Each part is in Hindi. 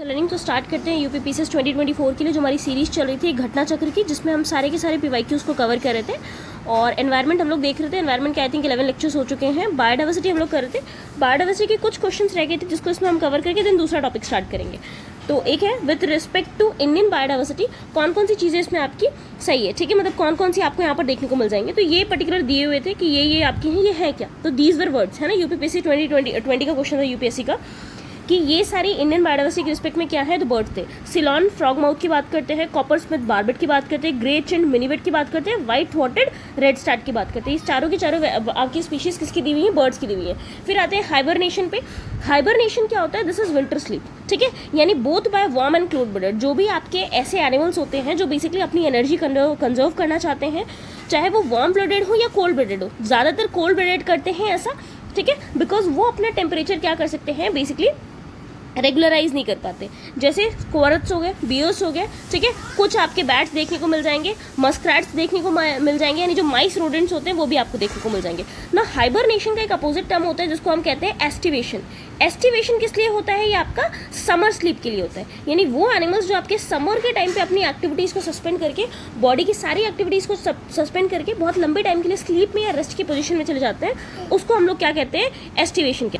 लर्निंग तो स्टार्ट करते हैं यूपीपीसीएस 2024 के लिए जो हमारी सीरीज़ चल रही थी घटना चक्र की, जिसमें हम सारे के सारे पीवाईक्यूज़ को कवर कर रहे थे। और एनवायरनमेंट हम लोग देख रहे थे। एनवायरनमेंट के आई थिंक 11 लेक्चर्स हो चुके हैं। बायोडाइवर्सिटी हम लोग कर रहे थे। बायोडाइवर्सिटी के कुछ क्वेश्चंस रह गए थे जिसको इसमें हम कवर करके देन दूसरा टॉपिक स्टार्ट करेंगे। तो एक है with respect to Indian biodiversity कौन कौन सी चीज़ें इसमें आपकी सही है, ठीक है, मतलब कौन कौन सी आपको यहाँ पर देखने को मिल जाएंगे। तो ये पर्टिकुलर दिए हुए थे कि ये आपके हैं, ये है क्या, तो दीज वर वर्ड्स है ना। यूपीपीएससी 2020 का क्वेश्चन था यूपीएससी का कि ये सारी इंडियन बायोडाइवर्सिटी के रिस्पेक्ट में क्या है, तो बर्ड्स थे। सिलॉन फ्रॉगमाउथ की बात करते हैं, कॉपर स्मिथ बार्बेट की बात करते हैं, ग्रे चिंड मिनीवेट की बात करते हैं, व्हाइट थ्रॉटेड रेड स्टार्ट की बात करते हैं। इस चारों की चारों आपकी स्पीशीज किसकी दी हुई है, बर्ड्स की दी हुई है। फिर आते हैं हाइबरनेशन पे। हाइबरनेशन क्या होता है, दिस इज विंटर स्लीप, ठीक है, यानी both by warm and cold blooded. जो भी आपके ऐसे एनिमल्स होते हैं जो बेसिकली अपनी एनर्जी कंजर्व करना चाहते हैं, चाहे वो वार्म ब्लडेड हो या कोल्ड ब्लडेड हो, ज़्यादातर कोल्ड ब्लडेड करते हैं ऐसा, ठीक है, बिकॉज वो अपना टेम्परेचर क्या कर सकते हैं, बेसिकली रेगुलराइज नहीं कर पाते। जैसे कोरट्स हो गए, बियर्स हो गए, ठीक है, कुछ आपके बैट्स देखने को मिल जाएंगे, मस्क्रैट्स देखने को मिल जाएंगे, यानी जो माइस रोडेंट्स होते हैं वो भी आपको देखने को मिल जाएंगे ना। हाइबरनेशन का एक अपोजिट टर्म होता है जिसको हम कहते हैं एस्टिवेशन। एस्टिवेशन किस लिए होता है, ये आपका समर स्लीप के लिए होता है, यानी वो एनिमल्स जो आपके समर के टाइम पे अपनी एक्टिविटीज़ को सस्पेंड करके, बॉडी की सारी एक्टिविटीज़ को सस्पेंड करके बहुत लंबे टाइम के लिए स्लीप में या रेस्ट की पोजीशन में चले जाते हैं, उसको हम लोग क्या कहते हैं, एस्टिवेशन के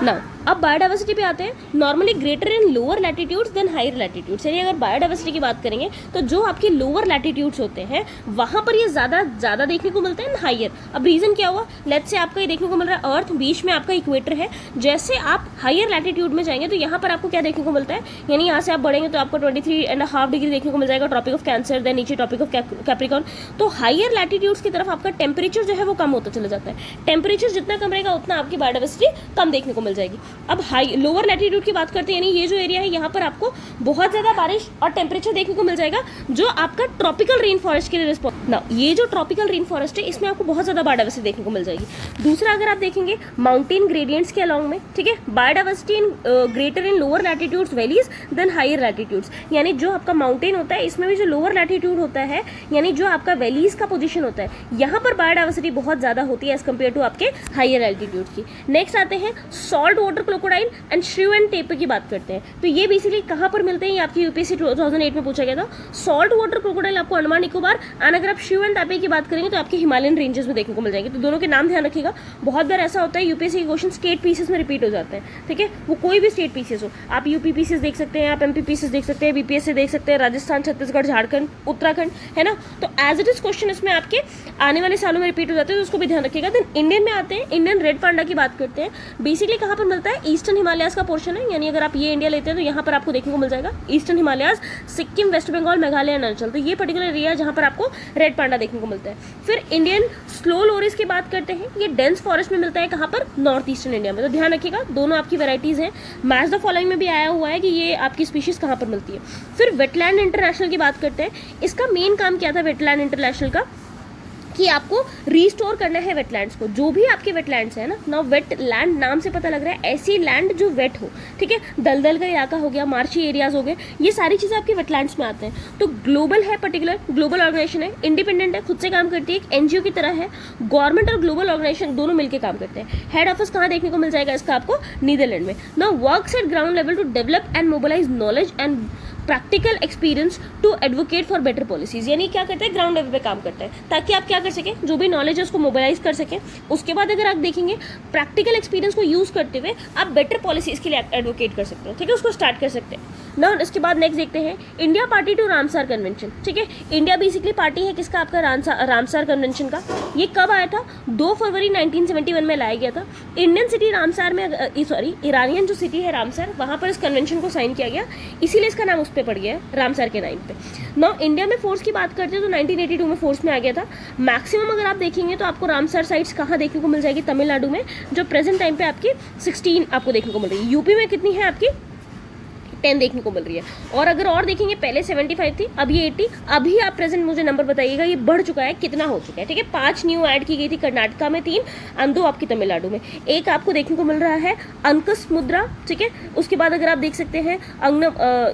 ना। अब बायोडाइवर्सिटी पे आते हैं। Normally greater in lower latitudes than higher latitudes, यानी अगर बायोडाइवर्सिटी की बात करेंगे तो जो आपके लोअर लैटिट्यूड्स होते हैं वहाँ पर ये ज़्यादा देखने को मिलता है हायर। अब रीज़न क्या हुआ, लेट्स से आपका ये देखने को मिल रहा है अर्थ, बीच में आपका इक्वेटर है। जैसे आप हायर लैटिट्यूड में जाएंगे तो यहाँ पर आपको क्या देखने को मिलता है, यानी यहाँ से आप बढ़ेंगे तो आपको 23.5 डिग्री देखने को मिल जाएगा, ट्रॉपिक ऑफ कैंसर, देन नीचे ट्रॉपिक ऑफ कैप्रिकॉर्न। तो हायर लैटिट्यूड्स की तरफ आपका टेम्परेचर जो है वो कम होता चला जाता है। टेम्परेचर जितना कम रहेगा उतना आपकी बायोडाइवर्सिटी कम देखने को मिल जाएगी। अब लोअर लैटिट्यूड की बात करते हैं, यानी ये जो एरिया है यहाँ पर आपको बहुत ज़्यादा बारिश और टेम्परेचर देखने को मिल जाएगा जो आपका ट्रॉपिकल रेन फॉरेस्ट के लिए रिस्पॉन्स ना। ये जो ट्रॉपिकल रेन फॉरेस्ट है इसमें आपको बहुत ज़्यादा बायोडाइवर्सिटी देखने को मिल जाएगी। दूसरा अगर आप देखेंगे माउंटेन ग्रेडियंट्स के अलॉन्ग में, ठीक है, biodiversity in greater in lower latitudes valleys than higher latitudes, यानी जो आपका माउंटेन होता है इसमें भी जो लोअर लैटिट्यूड होता है, यानी जो आपका वैलीज का पोजीशन होता है, यहाँ पर बायोडाइवर्सिटी बहुत ज़्यादा होती है एज कम्पेयर टू आपके हायर एल्टीट्यूड की। नेक्स्ट आते हैं सॉल्ट वाटर क्रोकोडाइल एंड श्रू एंड टेपर की बात करते हैं। तो ये बेसिकली कहाँ पर मिलते हैं, ये आपकी यूपीएससी 2008 में पूछा गया था। सॉल्ट वाटर क्रोकोडाइल आपको अंडमान निकोबार, और अगर आप श्रू एंड टेपर की बात करेंगे तो आपके हिमालयन रेंजेस में देखने को मिल जाएंगे। तो दोनों के नाम ध्यान रखिएगा। बहुत बार ऐसा होता है यूपीएससी के क्वेश्चन स्टेट पीसेस में रिपीट हो जाते हैं, ठीक है, वो कोई भी स्टेट पीसेस हो, आप यूपी पीसेस देख सकते हैं, आप एमपी पीसेस देख सकते हैं, बीपीएस से देख सकते हैं, राजस्थान, छत्तीसगढ़, झारखंड, उत्तराखंड, है ना। तो एज इट इज क्वेश्चन इसमें आपके आने वाले सालों में रिपीट हो जाते हैं, तो उसको भी ध्यान रखिएगा। देन इंडियन में आते हैं, इंडियन रेड पांडा की बात करते हैं। बेसिकली कहाँ पर मिलता है, ईस्टर्न हिमालयाज का पोर्शन है, यानी अगर आप ये इंडिया लेते हैं तो यहाँ पर आपको देखने को मिल जाएगा ईस्टर्न हिमालयाज, सिक्किम, वेस्ट बंगाल, मेघालय, अरुणाचल। तो ये पर्टिकुलर एरिया है जहाँ पर आपको रेड पांडा देखने को मिलता है। फिर इंडियन स्लो लोरिस की बात करते हैं, ये डेंस फॉरेस्ट में मिलता है कहाँ पर, नॉर्थ ईस्टर्न इंडिया में। तो ध्यान रखिएगा, दोनों आपकी वैरायटीज हैं। मैच द फॉलोइंग में भी आया हुआ है कि ये आपकी स्पीशीज कहाँ पर मिलती है। फिर वेटलैंड इंटरनेशनल की बात करते हैं। इसका मेन काम क्या था वेटलैंड इंटरनेशनल का, कि आपको रिस्टोर करना है वेटलैंड्स को। जो भी आपके वेटलैंड्स है ना, वेट लैंड नाम से पता लग रहा है ऐसी लैंड जो वेट हो, ठीक है, दलदल का इलाका हो गया, मार्शी एरियाज हो गए, ये सारी चीज़ें आपके वेटलैंड्स में आते हैं। तो ग्लोबल है, पर्टिकुलर ग्लोबल ऑर्गेनाइजेशन है, इंडिपेंडेंट है, खुद से काम करती है, एक एनजीओ की तरह है। गवर्नमेंट और ग्लोबल ऑर्गेनाइजेशन दोनों मिलकर काम करते हैं। हेड ऑफिस कहाँ देखने को मिल जाएगा इसका आपको, नीदरलैंड में। ना works at ground level to develop and mobilise knowledge and practical experience to advocate for better policies, यानी क्या करते हैं, ग्राउंड लेवल पे काम करते हैं ताकि आप क्या कर सकें, जो भी नॉलेज है उसको मोबिलाइज कर सकें। उसके बाद अगर आप देखेंगे प्रैक्टिकल एक्सपीरियंस को यूज़ करते हुए आप बेटर पॉलिसीज के लिए एडवोकेट कर सकते हो, ठीक है, उसको स्टार्ट कर सकते हैं ना। इसके बाद नेक्स्ट देखते हैं India party to Ramsar convention, ठीक है। इंडिया बेसिकली पार्टी है किसका, आपका रामसार कन्वेंशन का। ये कब आया था, 2 फरवरी 1971 में लाया गया था। इंडियन सिटी रामसार में, ईरानियन जो सिटी है रामसार, वहाँ पर इस कन्वेंशन को साइन किया गया, इसीलिए इसका नाम उस पर पड़ गया है, रामसार के नाम पे। ना इंडिया में फोर्स की बात करते हैं तो 1982 में फोर्स में आ गया था। मैक्सिमम अगर आप देखेंगे तो आपको रामसार साइट्स कहाँ देखने को मिल जाएगी, तमिलनाडु में, जो प्रेजेंट टाइम पे आपकी 16 आपको देखने को मिल रही है। यूपी में कितनी है आपकी, 10 देखने को मिल रही है। और अगर और देखेंगे पहले 75 थी, अब ये 80, अभी आप प्रेजेंट मुझे नंबर बताइएगा ये बढ़ चुका है, कितना हो चुका है, ठीक है। 5 न्यू ऐड की गई थी कर्नाटका में, 3 और 2 आपकी तमिलनाडु में। एक आपको देखने को मिल रहा है अंकस मुद्रा, ठीक है। उसके बाद अगर आप देख सकते हैं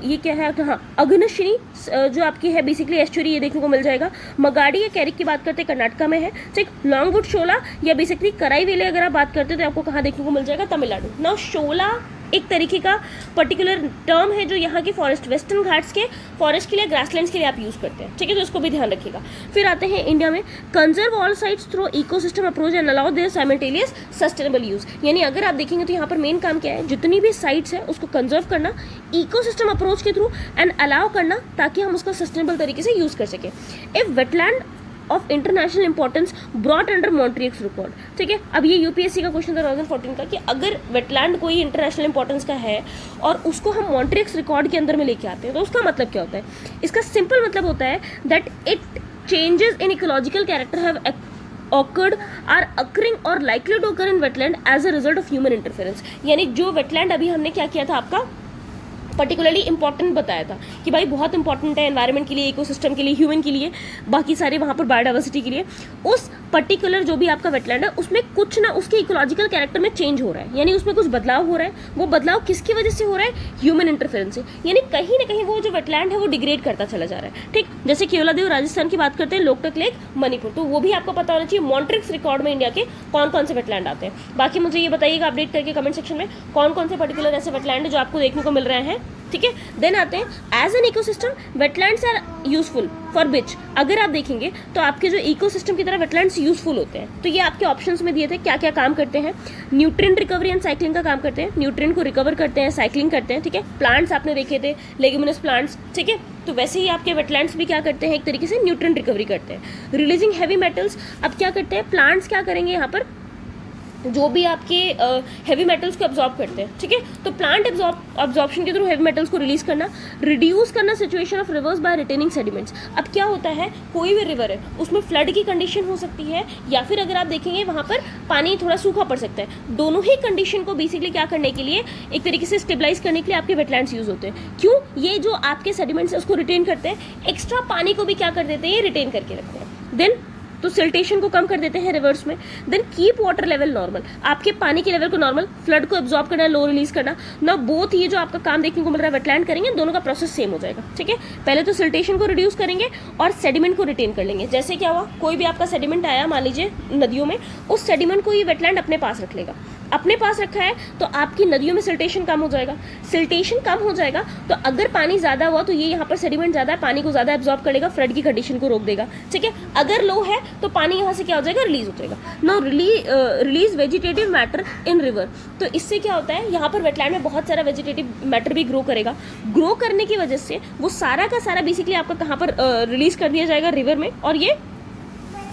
ये क्या है, हाँ, अग्नश्री जो आपकी है बेसिकली एस्चुरी, ये देखने को मिल जाएगा। मगाड़ी या कैरिक की बात करते हैं कर्नाटका में है, ठीक। लॉन्गवुड शोला या बेसिकली कराई वेले अगर आप बात करते हैं तो आपको कहाँ देखने को मिल जाएगा, तमिलनाडु। ना शोला एक तरीके का पर्टिकुलर टर्म है जो यहाँ के फॉरेस्ट, वेस्टर्न घाट्स के फॉरेस्ट के लिए, ग्रासलैंड्स के लिए आप यूज़ करते हैं, ठीक है, तो इसको भी ध्यान रखिएगा। फिर आते हैं इंडिया में, conserve all sites through ecosystem approach and allow there simultaneous sustainable use. यानी अगर आप देखेंगे तो यहाँ पर मेन काम क्या है, जितनी भी साइट्स है उसको कंजर्व करना इकोसिस्टम अप्रोच के थ्रू एंड अलाउ करना, ताकि हम उसका सस्टेनेबल तरीके से यूज़ कर सकें। If wetland of international importance brought under Montreux record, ठीक है। अब ये यूपीएससी का क्वेश्चन था 2014 का, कि अगर वेटलैंड कोई इंटरनेशनल इंपॉर्टेंस का है और उसको हम मॉन्ट्रियक्स रिकॉर्ड के अंदर में लेके आते हैं, तो उसका मतलब क्या होता है? इसका सिंपल मतलब होता है that it changes in ecological character have occurred, are occurring or likely to occur in wetland as a result of human interference। यानी जो वेटलैंड अभी हमने क्या किया था, आपका पर्टिकुलरली इंपॉर्टेंट बताया था कि भाई बहुत इंपॉर्टेंट है एनवायरनमेंट के लिए, इकोसिस्टम के लिए, ह्यूमन के लिए, बाकी सारे वहाँ पर बायोडाइवर्सिटी के लिए, उस पर्टिकुलर जो भी आपका वेटलैंड है उसमें कुछ ना उसके इकोलॉजिकल कैरेक्टर में चेंज हो रहा है, यानी उसमें कुछ बदलाव हो रहा है। वो बदलाव किसकी वजह से हो रहा है? ह्यूमन इंटरफेरेंस से। यानी कहीं ना कहीं वो जो वेटलैंड है वो डिग्रेड करता चला जा रहा है, ठीक। जैसे केवलादेव राजस्थान की बात करते हैं, लोकटक लेक मणिपुर, तो वो भी आपको पता होना चाहिए मॉन्ट्रिक्स रिकॉर्ड में इंडिया के कौन कौन से वेटलैंड आते हैं। बाकी मुझे ये बताइएगा अपडेट करके कमेंट सेक्शन में कौन कौन से पर्टिकुलर ऐसे वेटलैंड है जो आपको देखने को मिल रहे हैं, ठीक है। देन आते हैं as an ecosystem wetlands are useful for which. अगर आप देखेंगे तो आपके जो इकोसिस्टम की तरह वेटलैंड्स यूजफुल होते हैं, तो ये आपके ऑप्शंस में दिए थे क्या क्या काम करते हैं। न्यूट्रिएंट रिकवरी एंड साइक्लिंग का काम करते हैं, न्यूट्रिएंट को रिकवर करते हैं, साइक्लिंग करते हैं, ठीक है। प्लांट्स आपने देखे थे, लेग्यूमिनस प्लांट्स, ठीक है, तो वैसे ही आपके वेटलैंड्स भी क्या करते हैं, एक तरीके से न्यूट्रिएंट रिकवरी करते हैं। रिलीजिंग हैवी मेटल्स, अब क्या करते हैं प्लांट्स, क्या करेंगे यहाँ पर, जो भी आपके हैवी मेटल्स को एब्जॉर्ब करते हैं, ठीक है, तो प्लांट एब्जॉर्प्शन के थ्रू हैवी मेटल्स को रिलीज करना। रिड्यूस करना situation of rivers by retaining sediments. अब क्या होता है, कोई भी रिवर है उसमें फ्लड की कंडीशन हो सकती है, या फिर अगर आप देखेंगे वहाँ पर पानी थोड़ा सूखा पड़ सकता है। दोनों ही कंडीशन को बेसिकली क्या करने के लिए, एक तरीके से स्टेबलाइज करने के लिए आपके वेटलैंड्स यूज होते हैं। क्यों? ये जो आपके सेडिमेंट्स है उसको रिटेन करते हैं, एक्स्ट्रा पानी को भी क्या कर देते हैं, ये रिटेन करके रखते हैं। देन तो सिल्टेशन को कम कर देते हैं रिवर्स में। Then keep water level normal, आपके पानी के लेवल को नॉर्मल, फ्लड को एब्जॉर्ब करना, लो रिलीज करना ना, बोथ ये जो आपका काम देखने को मिल रहा है वेटलैंड करेंगे, दोनों का प्रोसेस सेम हो जाएगा, ठीक है। पहले तो सिल्टेशन को रिड्यूस करेंगे और सेडिमेंट को रिटेन कर लेंगे। जैसे क्या हुआ, कोई भी आपका सेडिमेंट आया मान लीजिए नदियों में, उस सेडिमेंट को ये वेटलैंड अपने पास रख लेगा। अपने पास रखा है तो आपकी नदियों में सिल्टेशन कम हो जाएगा। सिल्टेशन कम हो जाएगा तो अगर पानी ज़्यादा हुआ तो ये यहाँ पर सेडिमेंट ज़्यादा है, पानी को ज़्यादा एब्जॉर्ब करेगा, फ्लड की कंडीशन को रोक देगा, ठीक है। अगर लो है तो पानी यहाँ से क्या हो जाएगा, रिलीज हो जाएगा। No release vegetative matter in river, तो इससे क्या होता है, यहाँ पर वेटलैंड में बहुत सारा वेजिटेटिव मैटर भी ग्रो करेगा। ग्रो करने की वजह से वो सारा का सारा बेसिकली आपका कहाँ पर रिलीज कर दिया जाएगा, रिवर में, और ये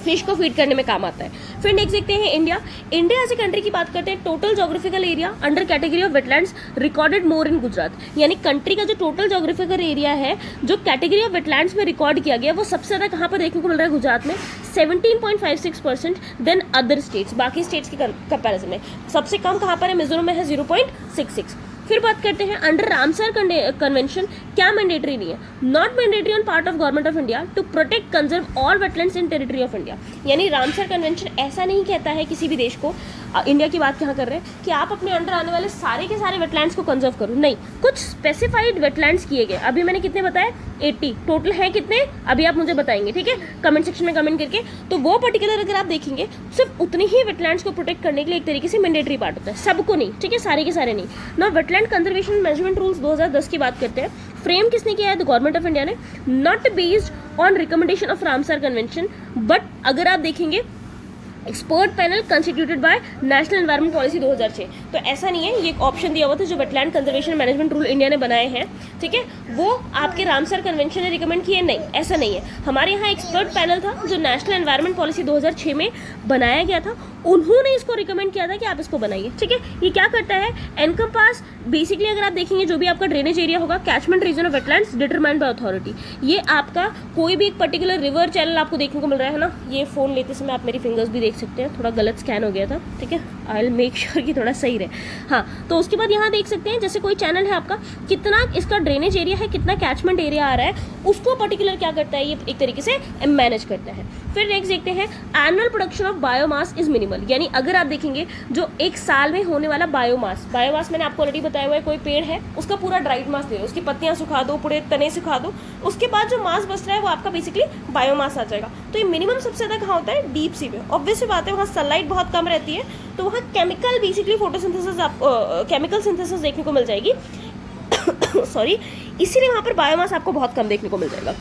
फिश को फीड करने में काम आता है। फिर नेक्स्ट देखते हैं India. India as a country की बात करते हैं, total geographical area under category of wetlands recorded more in Gujarat. यानी कंट्री का जो टोटल जोग्राफिकल एरिया है जो कैटेगरी ऑफ वेटलैंड्स में रिकॉर्ड किया गया, वो सबसे ज़्यादा कहाँ पर देखने को मिल रहा है, गुजरात में 17.56%, देन अदर स्टेट्स, बाकी स्टेट्स की कंपेरिजन में सबसे कम कहाँ पर है, मिजोरम में है 0.66। फिर बात करते हैं अंडर रामसर कन्वेंशन क्या मैंडेटरी नहीं है, not mandatory on part of government of India to protect conserve all wetlands in territory of India. यानी रामसर कन्वेंशन ऐसा नहीं कहता है किसी भी देश को, इंडिया की बात यहाँ कर रहे हैं, कि आप अपने अंडर आने वाले सारे के सारे वेटलैंड्स को कंजर्व करो, नहीं, कुछ स्पेसिफाइड वेटलैंड्स किए गए। अभी मैंने कितने बताए, 80 टोटल है, कितने अभी आप मुझे बताएंगे, ठीक है, कमेंट सेक्शन में कमेंट करके। तो वो पर्टिकुलर अगर आप देखेंगे सिर्फ उतने ही वेटलैंड्स को प्रोटेक्ट करने के लिए एक तरीके से मैंडेटरी पार्ट होता है, सबको नहीं, ठीक है, सारे के सारे नहीं। ना वेटलैंड कंजर्वेशन मैनेजमेंट रूल्स 2010 की बात करते हैं, फ्रेम किसने किया है, द गवर्नमेंट ऑफ इंडिया ने, not based on recommendation of Ramsar convention, but अगर आप देखेंगे expert panel constituted by national environment policy 2006। तो ऐसा नहीं है, ये एक ऑप्शन दिया हुआ था जो wetland conservation management rule India ने बनाए हैं, ठीक है, वो आपके रामसर कन्वेंशन ने रिकमेंड किए, नहीं, ऐसा नहीं है। हमारे यहाँ एक्सपर्ट पैनल था जो नेशनल एनवायरमेंट पॉलिसी 2006 में बनाया गया था, उन्होंने इसको रिकमेंड किया था कि आप इसको बनाइए, ठीक है। ये क्या करता है, एनकम्पास बेसिकली अगर आप देखेंगे जो भी आपका ड्रेनेज एरिया होगा, catchment region of wetlands determined by authority, ये आपका कोई भी एक पर्टिकुलर रिवर चैनल आपको देखने को मिल रहा है ना, ये फ़ोन लेते समय आप मेरी फिंगर्स भी देख सकते हैं, थोड़ा गलत स्कैन हो गया था, ठीक है, आई विल मेक श्योर कि थोड़ा सही रहे। हाँ, तो उसके बाद यहाँ देख सकते हैं जैसे कोई चैनल है आपका, कितना इसका ड्रेनेज एरिया है, कितना कैचमेंट एरिया आ रहा है, उसको पर्टिकुलर क्या करता है, ये एक तरीके से मैनेज करता है। फिर नेक्स्ट देखते हैं annual production of biomass is minimal, यानी अगर आप देखेंगे जो एक साल में होने वाला बायोमास मैंने आपको ऑलरेडी बताया हुआ है, कोई पेड़ है उसका पूरा ड्राइड मास ले लो, उसकी पत्तियां सुखा दो, पूरे तने सुखा दो, उसके बाद जो मास बच रहा है वो आपका बेसिकली बायोमास आ जाएगा। तो ये मिनिमम सबसे ज़्यादा कहाँ होता है, डीप सी में। ऑब्वियस सी बात है, वहाँ सनलाइट बहुत कम रहती है, तो वहाँ chemical basically photosynthesis chemical synthesis देखने को मिल जाएगी सॉरी, इसीलिए वहाँ पर बायोमास आपको बहुत कम देखने को मिल जाएगा।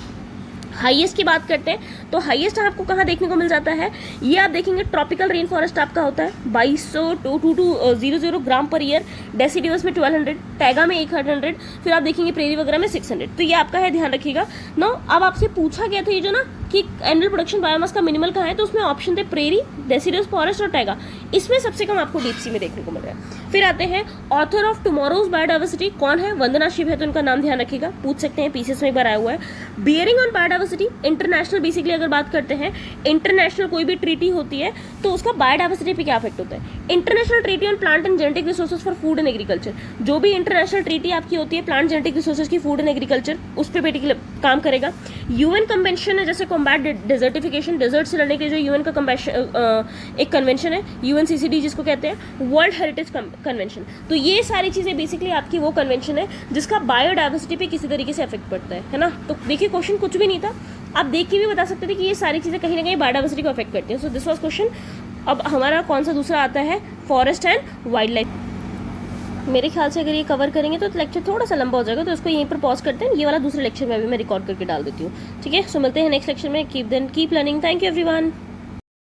हाईएस्ट की बात करते हैं तो हाईएस्ट आपको कहाँ देखने को मिल जाता है, ये आप देखेंगे ट्रॉपिकल रेन फॉरेस्ट आपका होता है 2200 ग्राम पर ईयर, डेसिडिवस में 1200, टैगा में 800, फिर आप देखेंगे प्रेरी वगैरह में 600। तो ये आपका है, ध्यान रखिएगा। नो अब आपसे पूछा गया था ये जो ना कि एनुअल प्रोडक्शन बायोमास का मिनिमल कहाँ है, तो उसमें ऑप्शन थे प्रेरी, डेसिडिवस फॉरेस्ट और टैगा, इसमें सबसे कम आपको डीप सी में देखने को मिल रहा है। फिर आते हैं ऑथर ऑफ टुमारोज बायोडाइवर्सिटी, कौन है, वंदना शिव है, तो उनका नाम ध्यान रखिएगा, पूछ सकते हैं, पीसीएस में एक बार आया हुआ है। Bearing on biodiversity international, basically अगर बात करते हैं इंटरनेशनल कोई भी ट्रीटी होती है तो उसका बायोडाइवर्सिटी पे क्या इफेक्ट होता है। International treaty on plant and genetic resources for food and agriculture, जो भी इंटरनेशनल ट्रीटी आपकी होती है प्लांट जेनेटिक रिसोर्सेज की, फूड एंड एग्रीकल्चर, उस पर बेसिकली काम करेगा। यूएन कन्वेंशन है जैसे कॉम्बैट डेजर्टिफिकेशन, डेजर्ट से लड़ने के लिए जो यूएन का एक कन्वेंशन है, यूएनसीसीडी जिसको कहते हैं, वर्ल्ड हेरिटेज कन्वेंशन। तो ये सारी चीज़ें बेसिकली आपकी वो कन्वेंशन है जिसका बायोडाइवर्सिटी पे किसी तरीके से इफेक्ट पड़ता है ना। तो देखिए क्वेश्चन कुछ भी नहीं था, आप देख के भी बता सकते थे कि ये सारी चीज़ें कहीं ना कहीं बायोडाइवर्सिटी को अफेक्ट करती हैं। So this was question. अब हमारा कौन सा दूसरा आता है, फॉरेस्ट एंड वाइल्ड लाइफ। मेरे ख्याल से अगर ये कवर करेंगे तो लेक्चर थोड़ा सा लंबा हो जाएगा, तो इसको यहीं पर पॉज करते हैं, ये वाला दूसरे लेक्चर में अभी मैं रिकॉर्ड करके डाल देती हूँ, ठीक है। सो मिलते हैं नेक्स्ट लेक्चर में। Keep learning, thank you everyone.